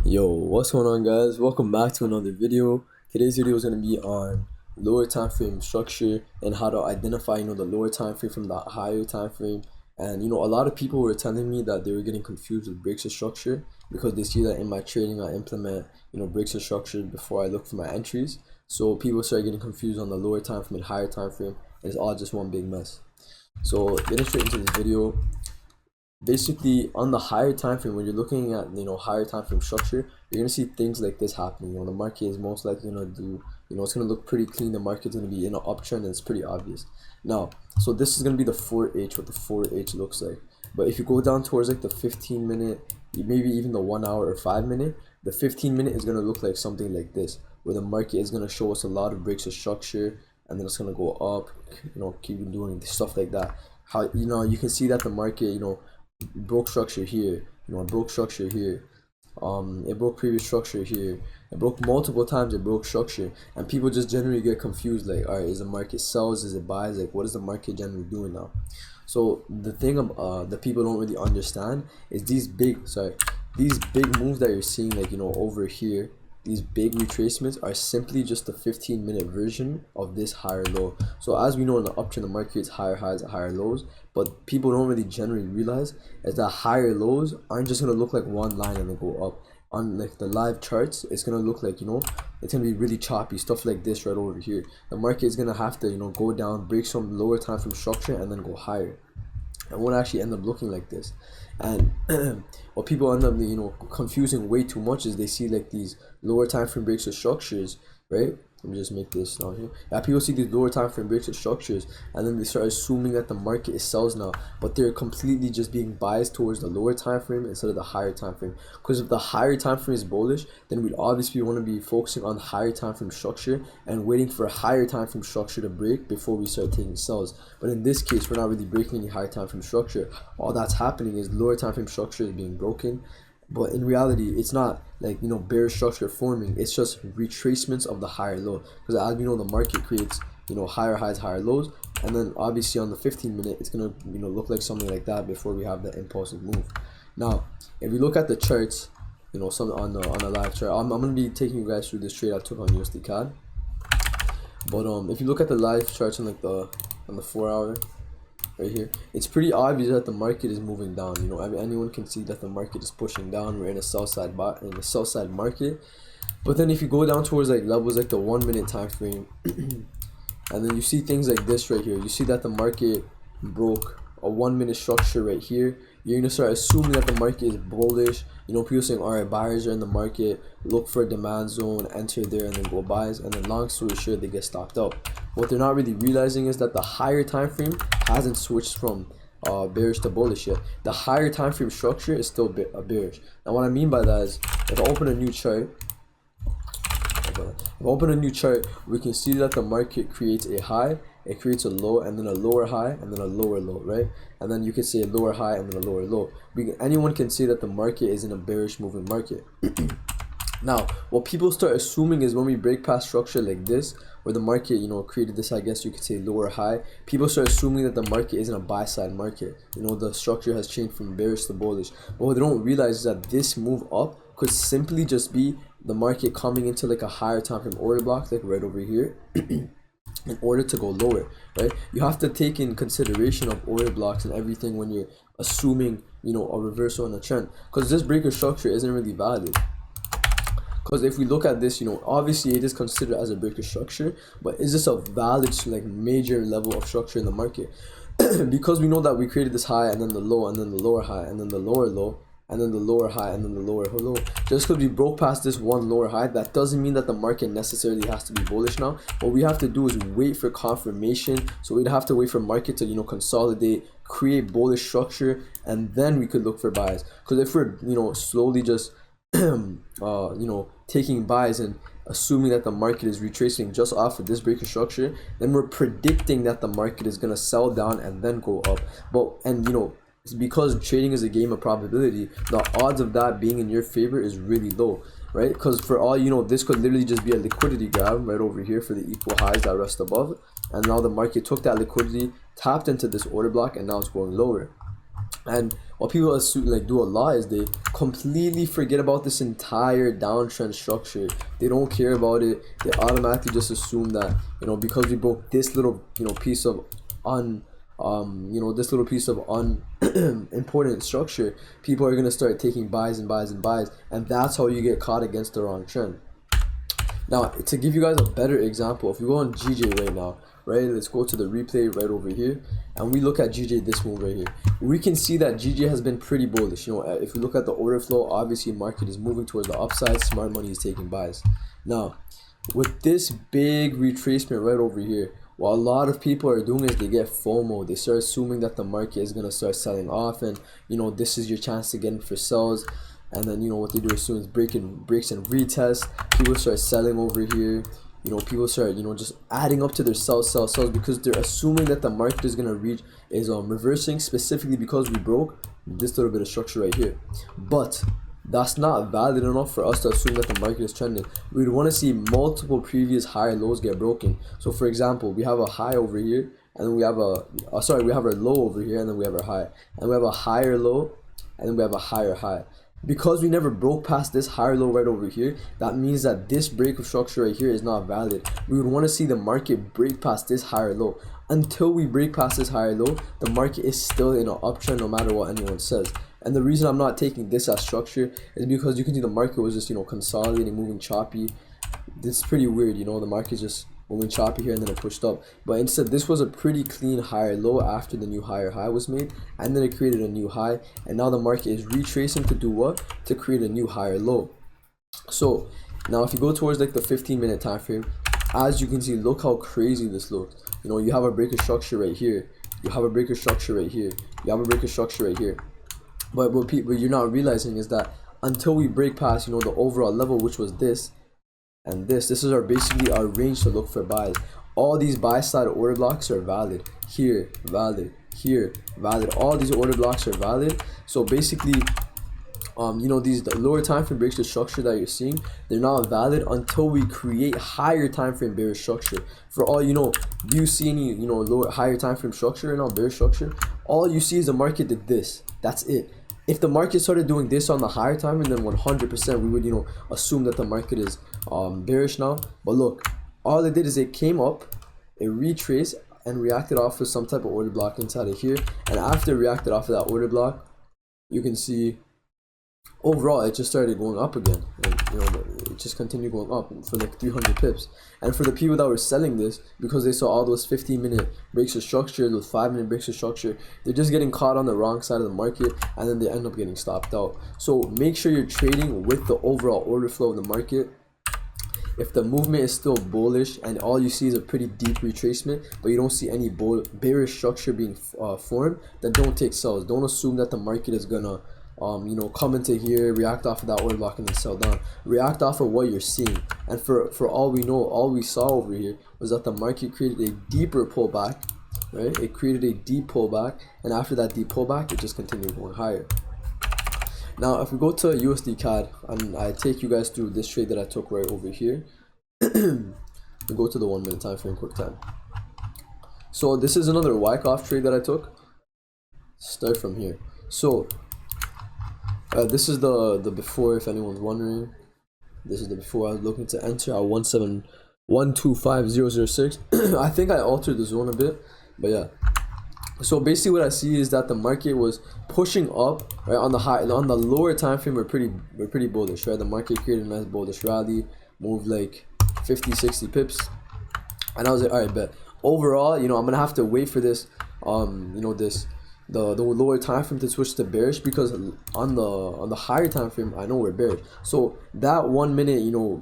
Yo, what's going on, guys? Welcome back to another video. Today's video is going to be on lower time frame structure and how to identify the lower time frame from the higher time frame. And a lot of people were telling me that they were getting confused with breaks of structure because they see that in my trading I implement breaks of structure before I look for my entries. So people start getting confused on the lower time frame and higher time frame, and it's all just one big mess. So getting straight into this video, basically on the higher time frame, when you're looking at higher time frame structure, you're gonna see things like this happening. The market is most likely gonna do, it's gonna look pretty clean. The market's gonna be in an uptrend, and it's pretty obvious now. So this is gonna be the 4H, what the 4H looks like. But if you go down towards like the 15-minute, maybe even the 1 hour or 5-minute, the 15-minute is gonna look like something like this, where the market is gonna show us a lot of breaks of structure, and then it's gonna go up, keep doing stuff like that. How you can see that the market broke structure here, it broke structure here, it broke previous structure here, it broke multiple times, it broke structure, and people just generally get confused, like, all right, is the market sells, is it buys, like what is the market generally doing now? So the thing that people don't really understand is these big moves that you're seeing, like over here. These big retracements are simply just the 15-minute version of this higher low. So as we know, in the uptrend, the market is higher highs, higher lows. But people don't really generally realize is that higher lows aren't just gonna look like one line and then go up. On like the live charts, it's gonna look like it's gonna be really choppy, stuff like this right over here. The market is gonna have to go down, break some lower time from structure, and then go higher. It won't actually end up looking like this. And what people end up confusing way too much is they see like these lower time frame breaks of structures, right? Let me just make this down here. Yeah, people see these lower time frame breaks of structures, and then they start assuming that the market is sells now, but they're completely just being biased towards the lower time frame instead of the higher time frame. Because if the higher time frame is bullish, then we'd obviously want to be focusing on higher time frame structure and waiting for a higher time frame structure to break before we start taking sells. But in this case, we're not really breaking any higher time frame structure. All that's happening is lower time frame structure is being broken. But in reality, it's not like bearish structure forming. It's just retracements of the higher low, because as we know, the market creates higher highs, higher lows, and then obviously on the 15-minute it's gonna look like something like that before we have the impulsive move. Now if we look at the charts, some on a live chart, I'm gonna be taking you guys through this trade I took on USD CAD. But if you look at the live charts on the 4 hour right here, it's pretty obvious that the market is moving down. Anyone can see that the market is pushing down. We're in a sell side market. But then if you go down towards like levels like the 1 minute time frame, and then you see things like this right here, you see that the market broke a 1 minute structure right here. You're gonna start assuming that the market is bullish. People saying, all right, buyers are in the market, look for a demand zone, enter there, and then go buys. And then long story short, they get stopped out. What they're not really realizing is that the higher time frame hasn't switched from bearish to bullish yet. The higher time frame structure is still bearish. Now what I mean by that is, if I open a new chart, we can see that the market creates a high, it creates a low, and then a lower high, and then a lower low, right? And then you can say a lower high and then a lower low. Anyone can say that the market is in a bearish moving market. Now, what people start assuming is when we break past structure like this, where the market, created this, I guess you could say lower high, people start assuming that the market isn't a buy side market. The structure has changed from bearish to bullish. But what they don't realize is that this move up could simply just be the market coming into like a higher time frame order block, like right over here, in order to go lower, right? You have to take in consideration of order blocks and everything when you're assuming, a reversal in a trend, because this breaker structure isn't really valid. Because if we look at this, obviously it is considered as a breaker structure, but is this a valid like major level of structure in the market? Because we know that we created this high and then the low and then the lower high and then the lower low and then the lower high and then the lower low. Just because we broke past this one lower high, that doesn't mean that the market necessarily has to be bullish now. What we have to do is wait for confirmation. So we'd have to wait for market to consolidate, create bullish structure, and then we could look for buys. Because if we're slowly just taking buys and assuming that the market is retracing just off of this breaker structure, then we're predicting that the market is gonna sell down and then go up. It's because trading is a game of probability. The odds of that being in your favor is really low, right? Because for all this could literally just be a liquidity grab right over here for the equal highs that rest above, and now the market took that liquidity, tapped into this order block, and now it's going lower. And what people assume, like, do a lot is they completely forget about this entire downtrend structure. They don't care about it. They automatically just assume that, you know, because we broke this little, you know, piece of this little piece of important structure, people are gonna start taking buys and buys and buys, and that's how you get caught against the wrong trend. Now, to give you guys a better example, if you go on GJ right now, right, let's go to the replay right over here, and we look at GJ, this move right here. We can see that GJ has been pretty bullish. You know, if you look at the order flow, obviously market is moving towards the upside. Smart money is taking buys. Now, with this big retracement right over here, what a lot of people are doing is they get FOMO. They start assuming that the market is gonna start selling off, and you know, this is your chance to get in for sells. And then, you know, what they do as soon as breaks and retest, people start selling over here. You know, people start, you know, just adding up to their sells because they're assuming that the market is gonna reversing, specifically because we broke this little bit of structure right here. But that's not valid enough for us to assume that the market is trending. We'd want to see multiple previous high lows get broken. So for example, we have a high over here, and then we have we have our low over here, and then we have our high, and we have a higher low, and then we have a higher high. Because we never broke past this higher low right over here, that means that this break of structure right here is not valid. We would want to see the market break past this higher low. Until we break past this higher low, the market is still in an uptrend no matter what anyone says. And the reason I'm not taking this as structure is because you can see the market was just, you know, consolidating, moving choppy. This is pretty weird, you know, the market just moving choppy here and then it pushed up. But instead, this was a pretty clean higher low after the new higher high was made, and then it created a new high, and now the market is retracing to do what? To create a new higher low. So now if you go towards like the 15-minute time frame, as you can see, look how crazy this looks. You know, you have a breaker structure right here, you have a breaker structure right here, you have a breaker structure right here. But what you're not realizing is that until we break past, you know, the overall level, which was this and this is basically our range to look for buys. All these buy side order blocks are valid. Here, valid. Here, valid. All these order blocks are valid. So basically, you know, the lower time frame breaks, the structure that you're seeing, they're not valid until we create higher time frame bearish structure. For all you know, do you see any, you know, higher time frame structure right now, bearish structure? All you see is the market did this. That's it. If the market started doing this on the higher time, and then 100% we would, you know, assume that the market is bearish now. But look, all it did is it came up, it retraced and reacted off of some type of order block inside of here, and after it reacted off of that order block, you can see overall it just started going up again, and you know, it just continued going up for like 300 pips. And for the people that were selling this, because they saw all those 15-minute breaks of structure, those 5-minute breaks of structure, they're just getting caught on the wrong side of the market, and then they end up getting stopped out. So make sure you're trading with the overall order flow of the market. If the movement is still bullish and all you see is a pretty deep retracement, but you don't see any bearish structure being formed, then don't take sells. Don't assume that the market is gonna you know, come into here, react off of that order block, and then sell down. React off of what you're seeing. And for all we know, all we saw over here was that the market created a deeper pullback, right? It created a deep pullback, and after that deep pullback, it just continued going higher. Now, if we go to USD CAD, and I take you guys through this trade that I took right over here, we go to the 1 minute time frame, quick time. So this is another Wyckoff trade that I took. Start from here. So this is the before, if anyone's wondering. This is the before. I was looking to enter at 17125.006. I think I altered the zone a bit, but yeah. So basically what I see is that the market was pushing up, right? On the lower time frame, we're pretty bullish, right? The market created a nice bullish rally, moved like 50-60 pips, and I was like, all right, bet. Overall, you know, I'm gonna have to wait for this you know, the lower time frame to switch to bearish, because on the higher time frame I know we're bearish. So that 1 minute, you know,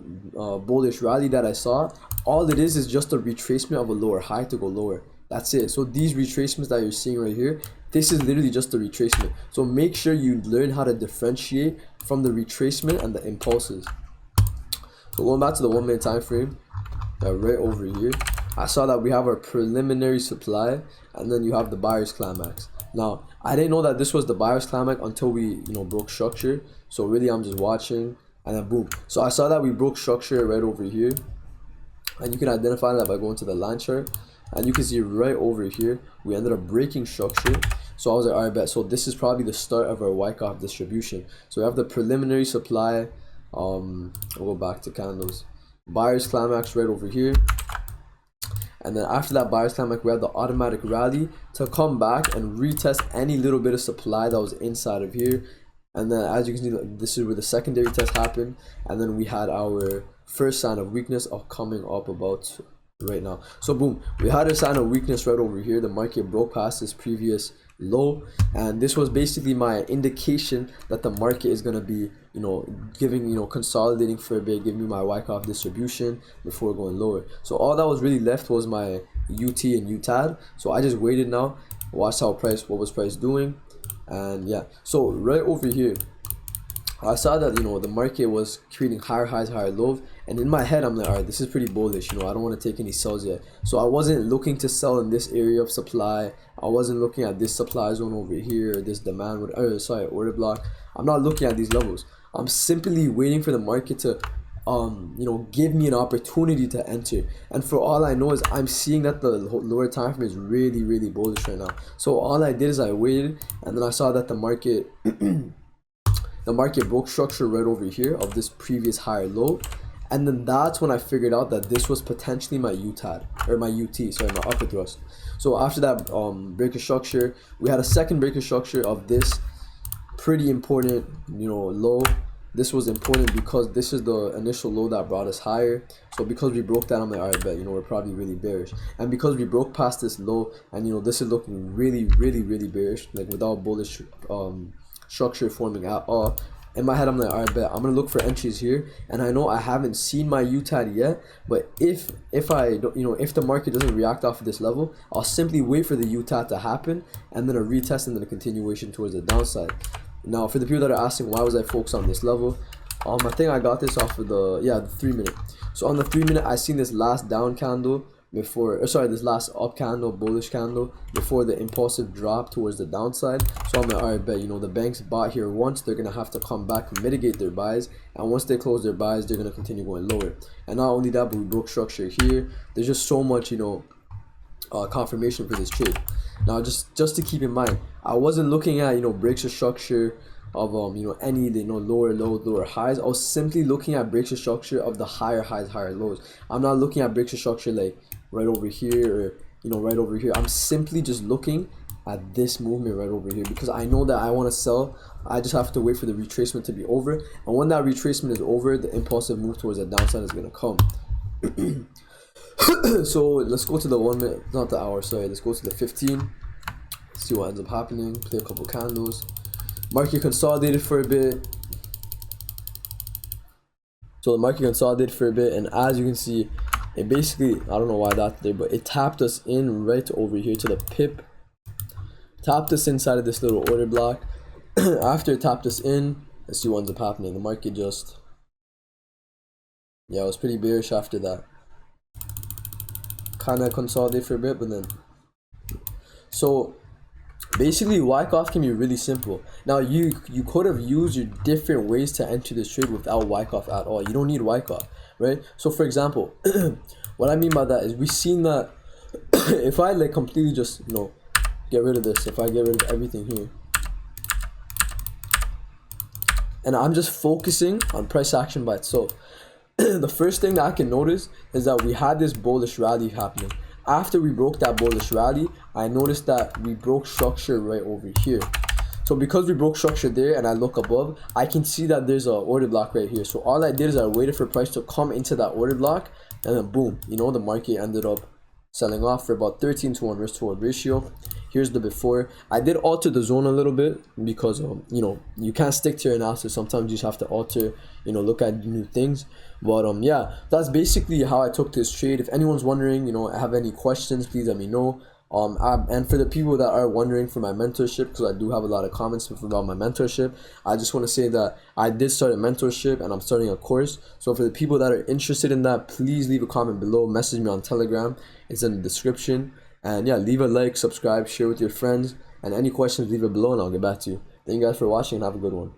bullish rally that I saw, all it is just a retracement of a lower high to go lower. That's it. So these retracements that you're seeing right here, this is literally just a retracement. So make sure you learn how to differentiate from the retracement and the impulses. So going back to the 1 minute time frame, right over here, I saw that we have our preliminary supply, and then you have the buyer's climax. Now, I didn't know that this was the buyer's climax until we, you know, broke structure. So really, I'm just watching, and then boom. So I saw that we broke structure right over here, and you can identify that by going to the line chart, and you can see right over here we ended up breaking structure. So I was like, all right, bet. So this is probably the start of our Wyckoff distribution. So we have the preliminary supply. I'll go back to candles. Buyer's climax right over here. And then after that buyer's climax, we have the automatic rally to come back and retest any little bit of supply that was inside of here. And then as you can see, this is where the secondary test happened. And then we had our first sign of weakness of coming up about right now. So boom, we had a sign of weakness right over here. The market broke past this previous low, and this was basically my indication that the market is going to be, you know, giving, you know, consolidating for a bit, giving me my Wyckoff distribution before going lower. So all that was really left was my UT and UTAD. So I just waited now, watched how what was price doing. And yeah, so right over here I saw that, you know, the market was creating higher highs, higher lows, and in my head I'm like, all right, this is pretty bullish, you know, I don't want to take any sells yet. So I wasn't looking to sell in this area of supply. I wasn't looking at this supply zone over here, this demand, order block. I'm not looking at these levels. I'm simply waiting for the market to you know, give me an opportunity to enter. And for all I know is I'm seeing that the lower time frame is really bullish right now. So all I did is I waited, and then I saw that the market the market broke structure right over here of this previous higher low, and then that's when I figured out that this was potentially my UTAD, or my UT, sorry, my upper thrust. So after that break of structure, we had a second break of structure of this pretty important, you know, low. This was important because this is the initial low that brought us higher. So because we broke that, I'm like, all right, bet, you know, we're probably really bearish. And because we broke past this low, and you know, this is looking really bearish, like without bullish structure forming at all. In my head, I'm like, all right, bet, I'm gonna look for entries here. And I know I haven't seen my UTAD yet, but if I don't, you know, if the market doesn't react off of this level, I'll simply wait for the UTAD to happen, and then a retest, and then a continuation towards the downside. Now, for the people that are asking why was I focused on this level, I think I got this off of the 3 minute. So on the 3 minute, I seen this last down candle before, this last up candle, bullish candle, before the impulsive drop towards the downside. So I'm like, all right, bet, you know, the banks bought here once, they're gonna have to come back and mitigate their buys, and once they close their buys, they're gonna continue going lower. And not only that, but we broke structure here. There's just so much, you know, confirmation for this trade. Now, just to keep in mind, I wasn't looking at, you know, breaks of structure of you know, any, you know, lower lows, lower highs. I was simply looking at breaks of structure of the higher highs, higher lows. I'm not looking at breaks of structure like right over here, or you know, right over here. I'm simply just looking at this movement right over here, because I know that I want to sell. I just have to wait for the retracement to be over, and when that retracement is over, the impulsive move towards the downside is going to come. So let's go to the 1 minute, not the hour, sorry, let's go to the 15, see what ends up happening. Play a couple candles. Market consolidated for a bit. So the market consolidated for a bit, and as you can see, it basically, I don't know why that's there, but it tapped us in right over here to the pip, tapped us inside of this little order block. After it tapped us in, let's see what ends up happening. The market just, yeah, it was pretty bearish after that. Kind of consolidate for a bit, but then, so basically Wyckoff can be really simple. Now you could have used your different ways to enter this trade without Wyckoff at all. You don't need Wyckoff, right? So for example, what I mean by that is we've seen that if I like completely just, you know, get rid of this, if I get rid of everything here, and I'm just focusing on price action by itself, the first thing that I can notice is that we had this bullish rally happening. After we broke that bullish rally, I noticed that we broke structure right over here. So because we broke structure there, and I look above, I can see that there's an order block right here. So all I did is I waited for price to come into that order block, and then boom, you know, the market ended up selling off for about 13-to-1 risk to reward ratio. Here's the before. I did alter the zone a little bit because you know, you can't stick to your analysis. Sometimes you just have to alter, you know, look at new things. But yeah, that's basically how I took this trade. If anyone's wondering, you know, have any questions, please let me know. And for the people that are wondering for my mentorship, because I do have a lot of comments about my mentorship, I just want to say that I did start a mentorship and I'm starting a course. So for the people that are interested in that, please leave a comment below, message me on Telegram, it's in the description. And yeah, leave a like, subscribe, share with your friends, and any questions, leave it below and I'll get back to you. Thank you guys for watching and have a good one.